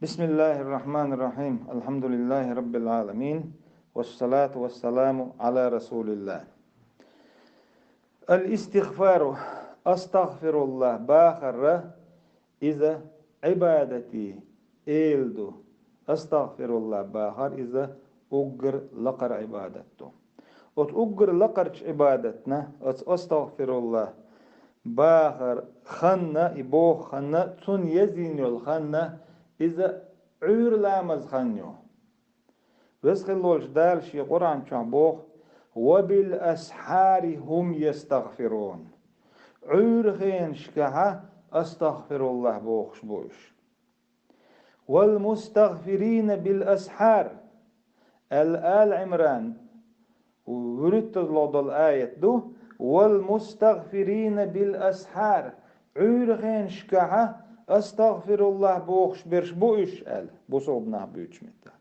بسم الله الرحمن الرحيم الحمد لله رب العالمين والصلاة والسلام على رسول الله. الاستغفار أستغفر الله باخر إذا عبادتي إلدو أستغفر الله باخر إذا أجر لقر عبادته أجر لقر عبادتنا أستغفر الله باخر خنا إبو خنا تون يزين الخنا إذا عور لامز خنيو وسخلولش دال شي قرآن شعبوخ وبالأسحار هم يستغفرون عور خين شكها أستغفر الله بوخش بوش والمستغفرين بالأسحار الآل عمران ورد الله الآية دو والمستغفرين بالأسحار عور خين شكها أستغفر الله بوخش برش بوش ال بوصوبنا بيوش متى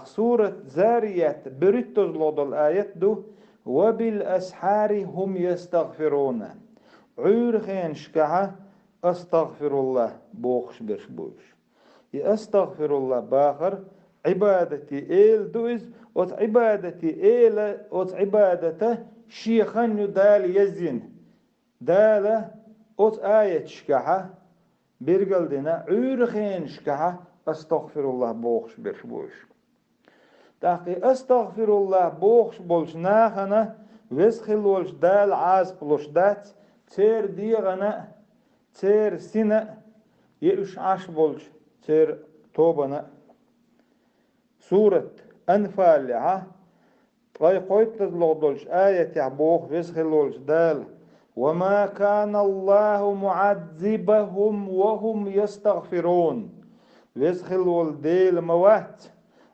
سورة زاريات بريت الله الآية دو وبالأسحار هم يستغفرون عور خين شكها أستغفر الله بوخش برش بوش أستغفر الله باخر عبادتي إيل دوز وت عبادتي إيل وت عبادته شيخان يدال يزين دال وت آية شكها برقل دينا عور خين شكها أستغفر الله بوخش برش بوش تاقي أستغفر الله بوخش بولش ناخنا وسخلولش دال عاز بلوش دات تير ديغنا تير سنة يؤش عش بولش تير توبنا سورة أنفال طاي قويت لغدولش آية يعبوخ وسخلولش دال وما كان الله معذبهم وهم يستغفرون وسخلول ديل موات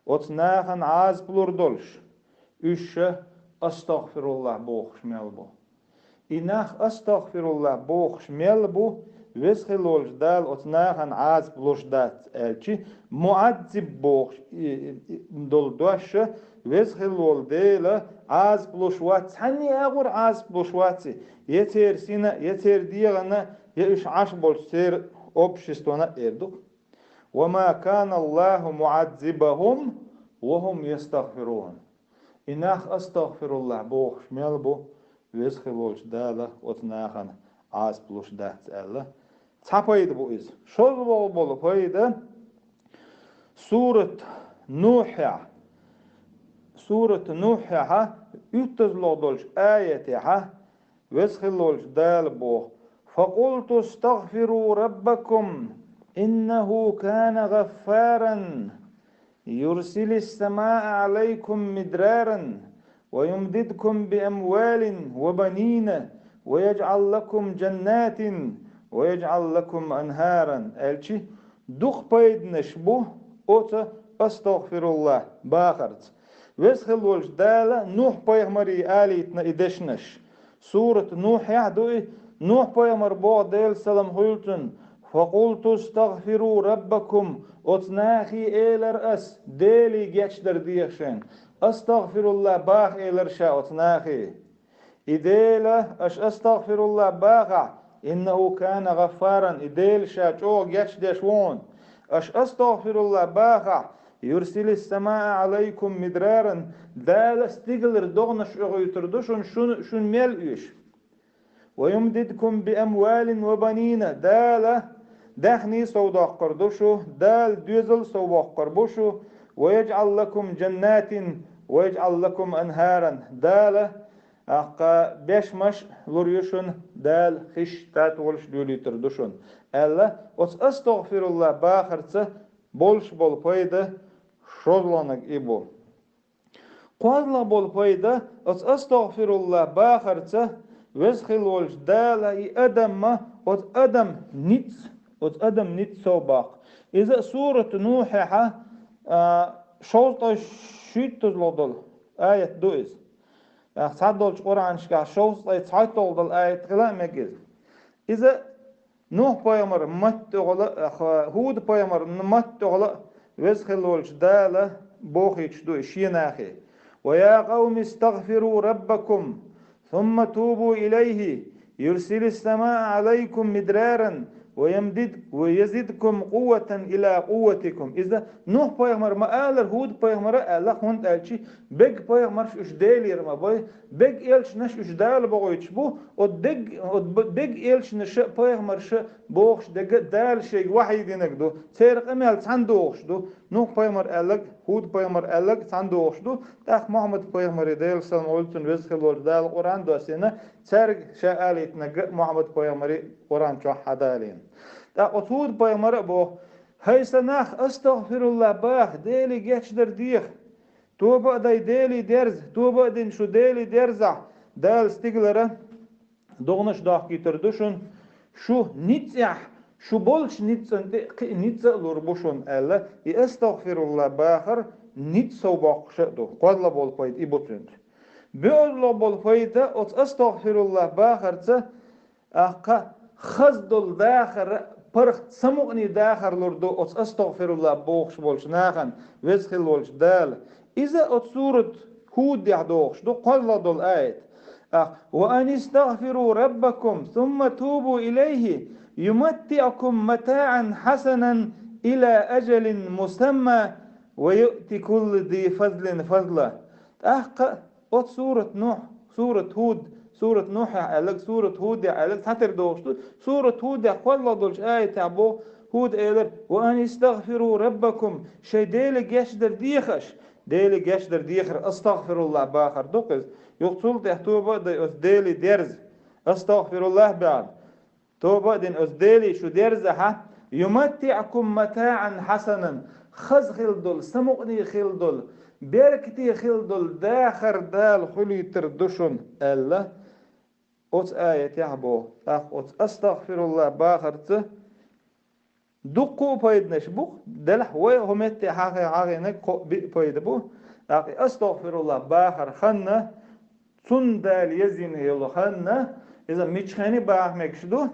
وتناخن عاز بلوردولش إيش أستغفر الله بوخش ملبو إناخ أستغفر الله بوخش ملبو وسخلولش دال وتناخن عاز بلوش دات ألشي معذب بوخش دول دوش وسخلول ديل عاز بلوش وات هني أغور عاز بلوش واتي يتير سينا يتير ديغنا يش عش بولسير أبشستونا إردو وما كان الله معذبهم وهم يستغفرون إناخ أستغفر الله بوخش ملبو ويسخلوش دالا وتناخن عاز بلوش دات ألا تحبايد بو إز شوز بول بايدا سورة نوح يتزلو دولش آياتها وسخلولش دال بو فقلت استغفروا ربكم إنه كان غفارا يرسل السماء عليكم مدرارا ويمددكم بأموال وبنين ويجعل لكم جنات ويجعل لكم أنهارا ألشي دخ بايد نشبه أوتا أستغفر الله باخرت وسخلولش دالا نوح بايغمري آليتنا إدشنش سورة نوح يعدوي نوح بايغمر بوغ ديل سلام هولتن فقلت استغفروا ربكم أتناخي إيلر أس ديلي جيشدر ديخشن أستغفر الله باخ إيلر شا أتناخي إديلا أش أستغفر الله باخ إنه كان غفارا إديل شا جو جيشدشون أش أستغفر الله باخ يرسل السماء عليكم مدرارا دال استغلر دغنش أغيتردوشن شن ميل ويمددكم بأموال وبنين دال دخني سوداق قردوشو دال دوزل سوداق قربوشو ويجعل لكم جنات ويجعل لكم أنهارا دال أقا بيشمش لوريوشن دال خش تاتولش دولي تردوشن ألا أستغفر الله باخرت بولش بول بايدا شوزلانك إبو قوزلا بول بايدا أستغفر الله باخرت وسخلولش دالا أدم أدم نيت سوباق إذا سورة نوح شوطة شيت تزلودل آية دوئز صدولش قرآن شكا شوطة تزلودل آية خلا مجز إذا نوح بايمر مت هود بايمر مت وسخلولش دالا بوخيش دوئ شيناخي ويا قوم استغفروا ربكم ثم توبوا إليه يرسل السماء عليكم مدرارا ويزيدكم قوة إلى قوتكم. إذا نوح بيغمر ما آلر هود بيغمر آلر هون تالشي بيج بيغمر شش دالي رما باي بيج إلش نش شش دال بغويتش بو بيج إلش نش بيغمر ش بوخش دال شيء واحد ينقدو سيرق أميال صندوقش دو نوح بيغمر آلر هود بيغمر آلر صندوقش دو تاخ محمد بيغمر دال سلم قلتن وزخل وردال قرآن دو سنة سيرق شاءاليت نق محمد بيغمر قرآن شو حدالين تا أطود بيغمر بو هاي سناخ أستغفرullah باخ ديلي جيش در ديخ توبا داي ديلي درز توبا دين شو ديلي درزع دال ستيغلرا دغنش داخ كيتردوشن شو نيتسح شو بولش نيتس لوربوشن ألا أستغفرullah باخر نيتسو باقش دو قادلا بول فايد إبوتند بيقول بول فايد أستغفرullah باخر تا أقا خزدل داخر برخ سمعني داخر لردو أستغفرullah بوخش بولش ناخن وزخل بولش دال إذا سورة هود يحدوخش دو قادلا دول آيت وأن استغفروا ربكم ثم توبوا إليه يمتعكم متاعا حسنا إلى أجل مسمى ويؤتي كل ذي فضل فضله سورة نوح سورة هود سورة نوح علق سورة هود علق حتر دوشت سورة هود قال دولش آية تعبو هود إيلر وأن استغفروا ربكم شي ديلك يشدر ديخش ديلك يشدر ديخر أستغفرullah باخر دوكز يقصول تحتوبة دي أسديلي درز أستغفرullah بعد توبة دين أسديلي شو درزها يمتعكم متاعا حسنا خز خلدل سمقني خلدل بيركتي خلدل داخر دال خلي تردشن ألا أوت آية يحبو أوت أستغفرullah باخر ت دقو بايدنش بو دلح وهمتي حاغي نك بايد بو أستغفرullah باخر خنا سندال يزين يلخنا إذا ميشخاني باهمك شدو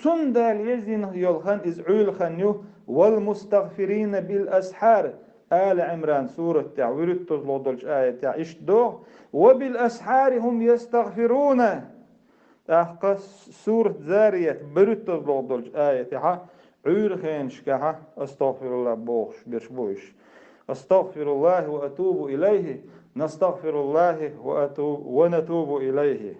سندال يزين يلخن إز عول خنيو والمستغفرين بالأسحار آل عمران سورة تعويرت تطلودلش آية تعيش دو وبالأسحار هم يستغفرون سورة زارية برت تطلودلش آية تها عول خينش كها أستغفرullah بوش برشبوش أستغفرullah وأتوب إليه نستغفر الله ونتوب إليه